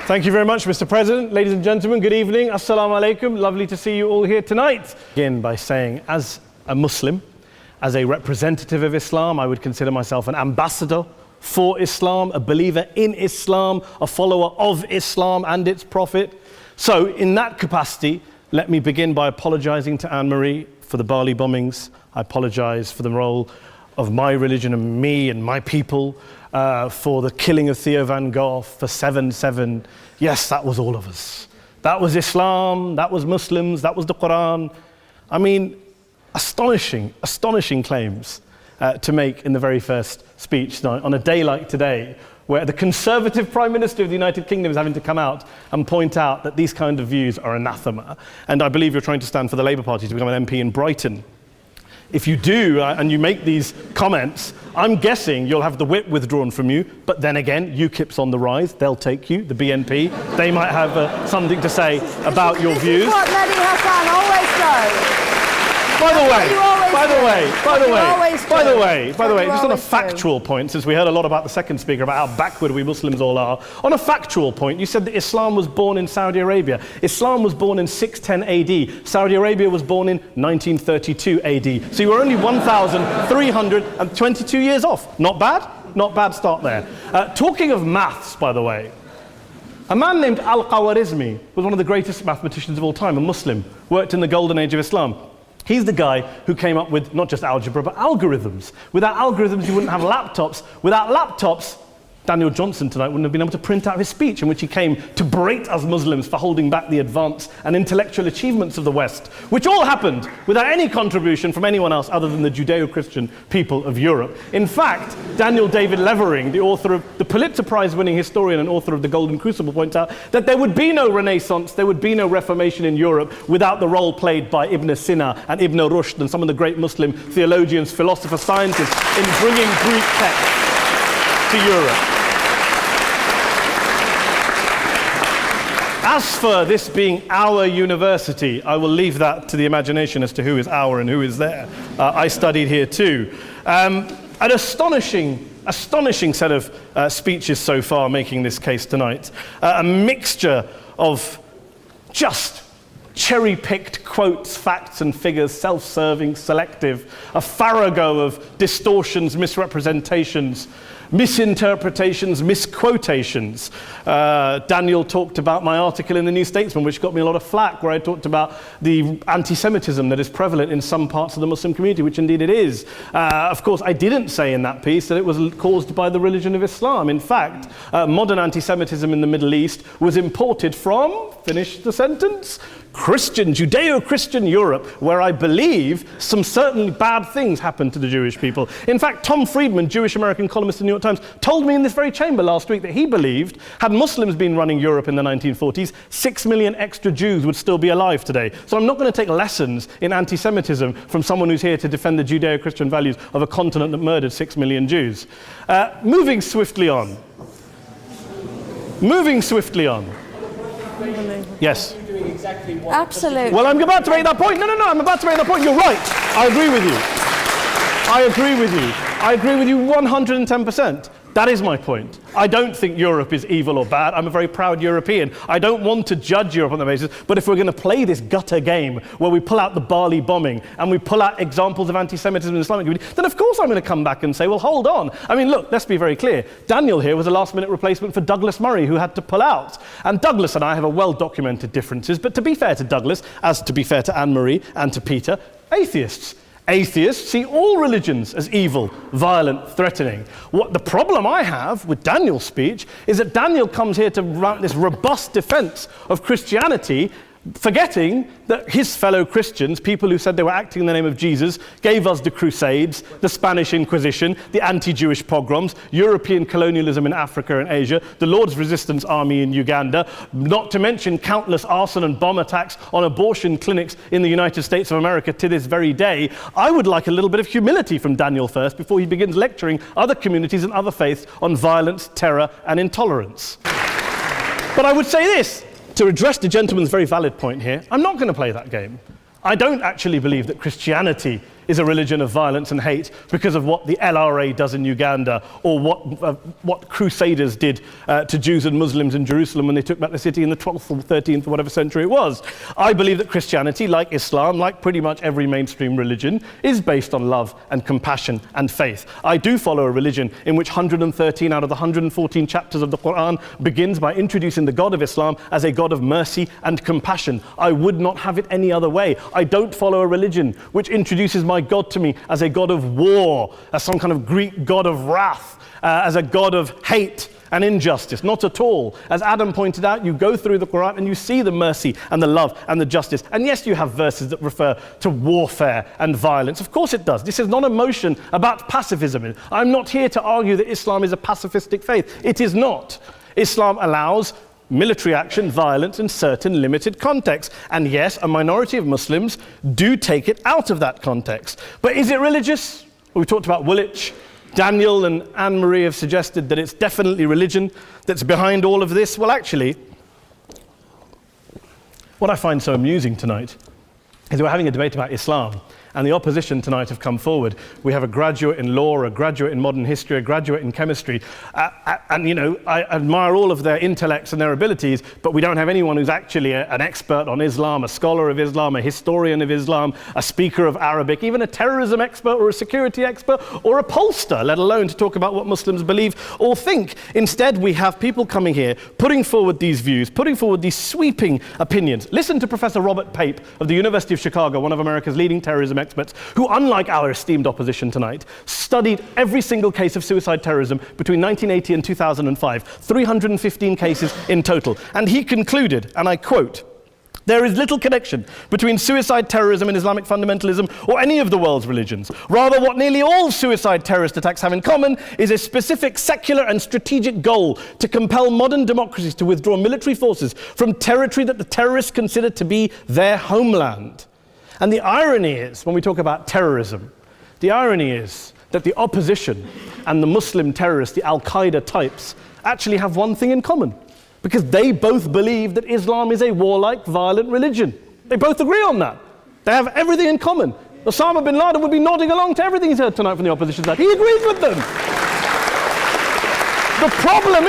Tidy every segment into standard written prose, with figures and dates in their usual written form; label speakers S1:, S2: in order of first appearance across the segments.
S1: Thank you very much, Mr. President. Ladies and gentlemen, good evening. Assalamu alaikum. Lovely to see you all here tonight. Begin by saying, as a Muslim, as a representative of Islam, I would consider myself an ambassador for Islam, a believer in Islam, a follower of Islam and its prophet. So, in that capacity, let me begin by apologizing to Anne-Marie for the Bali bombings. I apologize for the role of my religion and me and my people, for the killing of Theo van Gogh, for 7/7. Yes, that was all of us. That was Islam, that was Muslims, that was the Quran. I mean, astonishing claims to make in the very first speech tonight, on a day like today, where the Conservative Prime Minister of the United Kingdom is having to come out and point out that these kind of views are anathema. And I believe you're trying to stand for the Labour Party to become an MP in Brighton. If you do, and you make these comments, I'm guessing you'll have the whip withdrawn from you, but then again, UKIP's on the rise, they'll take you, the BNP, they might have something to say about your views.
S2: This is what Mehdi Hassan always does.
S1: By the way, just on a factual point, since we heard a lot about the second speaker, about how backward we Muslims all are, on a factual point, you said that Islam was born in Saudi Arabia. Islam was born in 610 AD. Saudi Arabia was born in 1932 AD. So you were only 1,322 years off. Not bad? Not bad start there. Talking of maths, by the way, a man named Al-Khawarizmi was one of the greatest mathematicians of all time, a Muslim, worked in the golden age of Islam. He's the guy who came up with not just algebra, but algorithms. Without algorithms, you wouldn't have laptops. Without laptops, Daniel Johnson tonight wouldn't have been able to print out his speech in which he came to berate us Muslims for holding back the advance and intellectual achievements of the West, which all happened without any contribution from anyone else other than the Judeo-Christian people of Europe. In fact, Daniel David Levering, the author of the Pulitzer Prize-winning historian and author of The Golden Crucible, points out that there would be no Renaissance, there would be no Reformation in Europe without the role played by Ibn Sina and Ibn Rushd and some of the great Muslim theologians, philosophers, scientists in bringing Greek texts to Europe. As for this being our university, I will leave that to the imagination as to who is our and who is there. I studied here too. An astonishing set of speeches so far making this case tonight. A mixture of just cherry-picked quotes, facts and figures, self-serving, selective, a farrago of distortions, misrepresentations, misinterpretations, misquotations. Daniel talked about my article in the New Statesman, which got me a lot of flack, where I talked about the anti-Semitism that is prevalent in some parts of the Muslim community, which indeed it is. Of course, I didn't say in that piece that it was caused by the religion of Islam. In fact, modern anti-Semitism in the Middle East was imported from, finish the sentence, Judeo-Christian Europe, where I believe some certainly bad things happened to the Jewish people. In fact, Tom Friedman, Jewish-American columnist in the New York Times, told me in this very chamber last week that he believed, had Muslims been running Europe in the 1940s, 6 million extra Jews would still be alive today. So I'm not going to take lessons in anti-Semitism from someone who's here to defend the Judeo-Christian values of a continent that murdered 6 million Jews. Moving swiftly on. Yes.
S2: Absolutely.
S1: Well, I'm about to make that point. No, I'm about to make that point. You're right. I agree with you 110%. That is my point. I don't think Europe is evil or bad. I'm a very proud European. I don't want to judge Europe on that basis, but if we're going to play this gutter game where we pull out the Bali bombing and we pull out examples of anti-Semitism in the Islamic community, then of course I'm going to come back and say, well, hold on. I mean, look, let's be very clear. Daniel here was a last-minute replacement for Douglas Murray, who had to pull out. And Douglas and I have a well-documented differences, but to be fair to Douglas, as to be fair to Anne-Marie and to Peter, atheists. Atheists see all religions as evil, violent, threatening. What the problem I have with Daniel's speech is that Daniel comes here to write this robust defense of Christianity, forgetting that his fellow Christians, people who said they were acting in the name of Jesus, gave us the Crusades, the Spanish Inquisition, the anti-Jewish pogroms, European colonialism in Africa and Asia, the Lord's Resistance Army in Uganda, not to mention countless arson and bomb attacks on abortion clinics in the United States of America to this very day. I would like a little bit of humility from Daniel first before he begins lecturing other communities and other faiths on violence, terror, and intolerance. But I would say this, to address the gentleman's very valid point here, I'm not going to play that game. I don't actually believe that Christianity is a religion of violence and hate because of what the LRA does in Uganda, or what Crusaders did to Jews and Muslims in Jerusalem when they took back the city in the 12th or 13th or whatever century it was. I believe that Christianity, like Islam, like pretty much every mainstream religion, is based on love and compassion and faith. I do follow a religion in which 113 out of the 114 chapters of the Quran begins by introducing the God of Islam as a God of mercy and compassion. I would not have it any other way. I don't follow a religion which introduces my God to me as a God of war, as some kind of Greek God of wrath, as a God of hate and injustice. Not at all. As Adam pointed out, you go through the Quran and you see the mercy and the love and the justice. And yes, you have verses that refer to warfare and violence. Of course it does. This is not a motion about pacifism. I'm not here to argue that Islam is a pacifistic faith. It is not. Islam allows military action, violence in certain limited contexts. And yes, a minority of Muslims do take it out of that context. But is it religious? We talked about Woolwich. Daniel and Anne-Marie have suggested that it's definitely religion that's behind all of this. Well, actually, what I find so amusing tonight is we're having a debate about Islam, and the opposition tonight have come forward. We have a graduate in law, a graduate in modern history, a graduate in chemistry, and you know, I admire all of their intellects and their abilities, but we don't have anyone who's actually an expert on Islam, a scholar of Islam, a historian of Islam, a speaker of Arabic, even a terrorism expert or a security expert or a pollster, let alone to talk about what Muslims believe or think. Instead, we have people coming here, putting forward these views, putting forward these sweeping opinions. Listen to Professor Robert Pape of the University of Chicago, one of America's leading terrorism experts, who, unlike our esteemed opposition tonight, studied every single case of suicide terrorism between 1980 and 2005, 315 cases in total. And he concluded, and I quote, "There is little connection between suicide terrorism and Islamic fundamentalism or any of the world's religions. Rather, what nearly all suicide terrorist attacks have in common is a specific secular and strategic goal to compel modern democracies to withdraw military forces from territory that the terrorists consider to be their homeland." And the irony is, when we talk about terrorism, the irony is that the opposition and the Muslim terrorists, the Al-Qaeda types, actually have one thing in common, because they both believe that Islam is a warlike, violent religion. They both agree on that. They have everything in common. Osama bin Laden would be nodding along to everything he's heard tonight from the opposition side. He agrees with them. The problem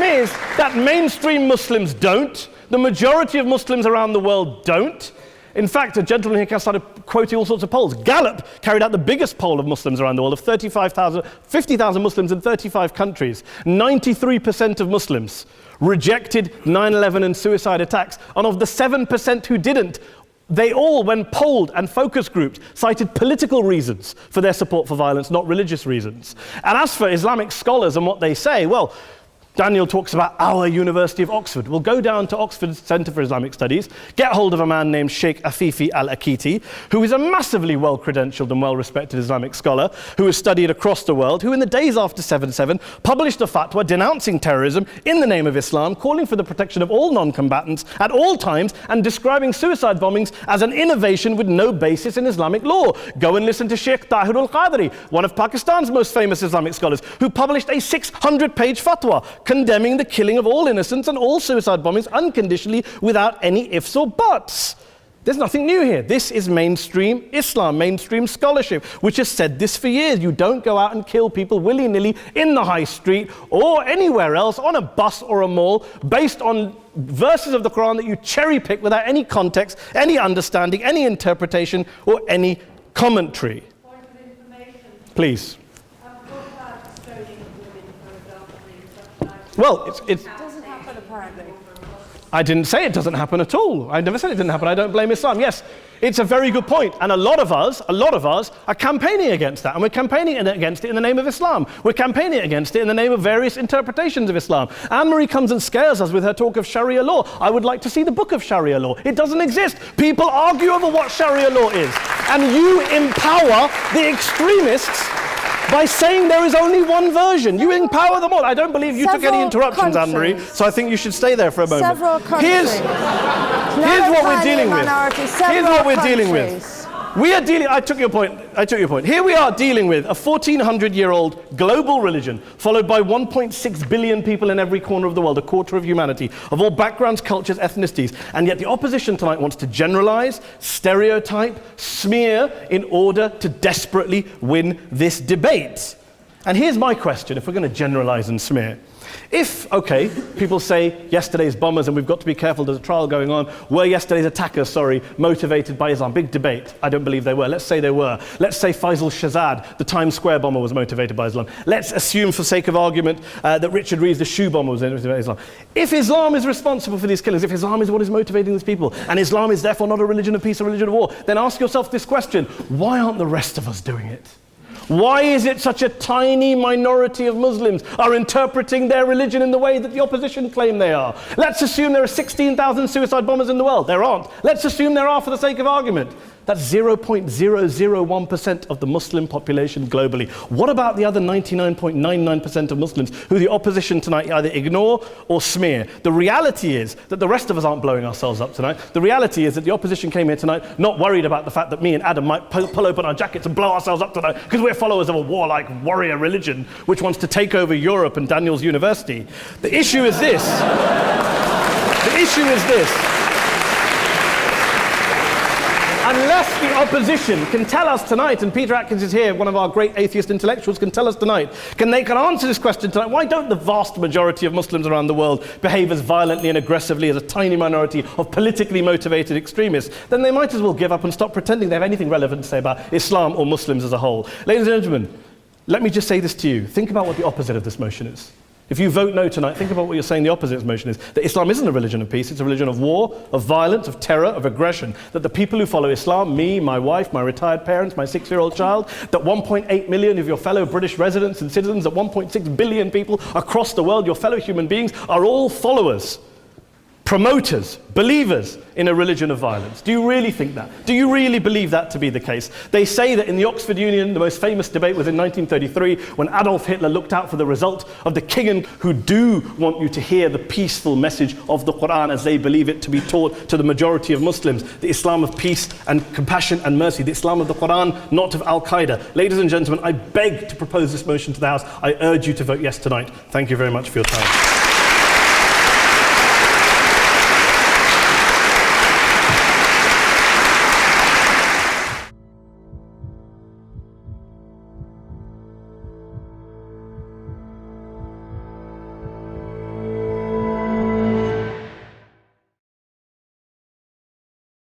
S1: is that mainstream Muslims don't. The majority of Muslims around the world don't. In fact, a gentleman here started quoting all sorts of polls. Gallup carried out the biggest poll of Muslims around the world, of 50,000 Muslims in 35 countries. 93% of Muslims rejected 9/11 and suicide attacks. And of the 7% who didn't, they all, when polled and focus grouped, cited political reasons for their support for violence, not religious reasons. And as for Islamic scholars and what they say, well, Daniel talks about our University of Oxford. We'll go down to Oxford Centre for Islamic Studies, get hold of a man named Sheikh Afifi al-Akiti, who is a massively well-credentialed and well-respected Islamic scholar, who has studied across the world, who in the days after 7/7 published a fatwa denouncing terrorism in the name of Islam, calling for the protection of all non-combatants at all times, and describing suicide bombings as an innovation with no basis in Islamic law. Go and listen to Sheikh Tahir al-Qadri, one of Pakistan's most famous Islamic scholars, who published a 600-page fatwa condemning the killing of all innocents and all suicide bombings unconditionally without any ifs or buts. There's nothing new here. This is mainstream Islam, mainstream scholarship, which has said this for years. You don't go out and kill people willy-nilly in the high street or anywhere else, on a bus or a mall, based on verses of the Quran that you cherry-pick without any context, any understanding, any interpretation, or any commentary.
S3: Point of information.
S1: Please.
S3: What about stoning women, for example, in such life?
S1: Well,
S2: It doesn't happen, apparently.
S1: I didn't say it doesn't happen at all. I never said it didn't happen. I don't blame Islam. Yes, it's a very good point. And a lot of us are campaigning against that. And we're campaigning against it in the name of Islam. We're campaigning against it in the name of various interpretations of Islam. Anne-Marie comes and scares us with her talk of Sharia law. I would like to see the book of Sharia law. It doesn't exist. People argue over what Sharia law is. And you empower the extremists by saying there is only one version. You empower them all. I don't believe you took any interruptions, Anne-Marie, so I think you should stay there for a moment.
S2: Several countries.
S1: Here's what we're dealing with.
S2: Minority,
S1: Here's what we're dealing with. We are dealing, I took your point. Here we are dealing with a 1400-year-old global religion followed by 1.6 billion people in every corner of the world, a quarter of humanity, of all backgrounds, cultures, ethnicities. And yet the opposition tonight wants to generalize, stereotype, smear in order to desperately win this debate. And here's my question, if we're going to generalize and smear. If, okay, people say yesterday's bombers, and we've got to be careful, there's a trial going on, were yesterday's attackers, motivated by Islam? Big debate. I don't believe they were. Let's say they were. Let's say Faisal Shahzad, the Times Square bomber, was motivated by Islam. Let's assume, for sake of argument, that Richard Reeves, the shoe bomber, was motivated by Islam. If Islam is responsible for these killings, if Islam is what is motivating these people, and Islam is therefore not a religion of peace, a religion of war, then ask yourself this question: why aren't the rest of us doing it? Why is it such a tiny minority of Muslims are interpreting their religion in the way that the opposition claim they are? Let's assume there are 16,000 suicide bombers in the world. There aren't. Let's assume there are for the sake of argument. That's 0.001% of the Muslim population globally. What about the other 99.99% of Muslims who the opposition tonight either ignore or smear? The reality is that the rest of us aren't blowing ourselves up tonight. The reality is that the opposition came here tonight not worried about the fact that me and Adam might pull open our jackets and blow ourselves up tonight because we're followers of a warlike warrior religion which wants to take over Europe and Daniel's university. The issue is this. The issue is this. Unless the opposition can tell us tonight, and Peter Atkins is here, one of our great atheist intellectuals, can tell us tonight, can answer this question tonight: why don't the vast majority of Muslims around the world behave as violently and aggressively as a tiny minority of politically motivated extremists? Then they might as well give up and stop pretending they have anything relevant to say about Islam or Muslims as a whole. Ladies and gentlemen, let me just say this to you. Think about what the opposite of this motion is. If you vote no tonight, think about what you're saying the opposite of this motion is. That Islam isn't a religion of peace, it's a religion of war, of violence, of terror, of aggression. That the people who follow Islam, me, my wife, my retired parents, my 6-year-old child, that 1.8 million of your fellow British residents and citizens, that 1.6 billion people across the world, your fellow human beings, are all followers, promoters, believers in a religion of violence. Do you really think that? Do you really believe that to be the case? They say that in the Oxford Union, the most famous debate was in 1933 when Adolf Hitler looked out for the result of the king who do want you to hear the peaceful message of the Quran as they believe it to be taught to the majority of Muslims, the Islam of peace and compassion and mercy, the Islam of the Quran, not of Al-Qaeda. Ladies and gentlemen, I beg to propose this motion to the House. I urge you to vote yes tonight. Thank you very much for your time.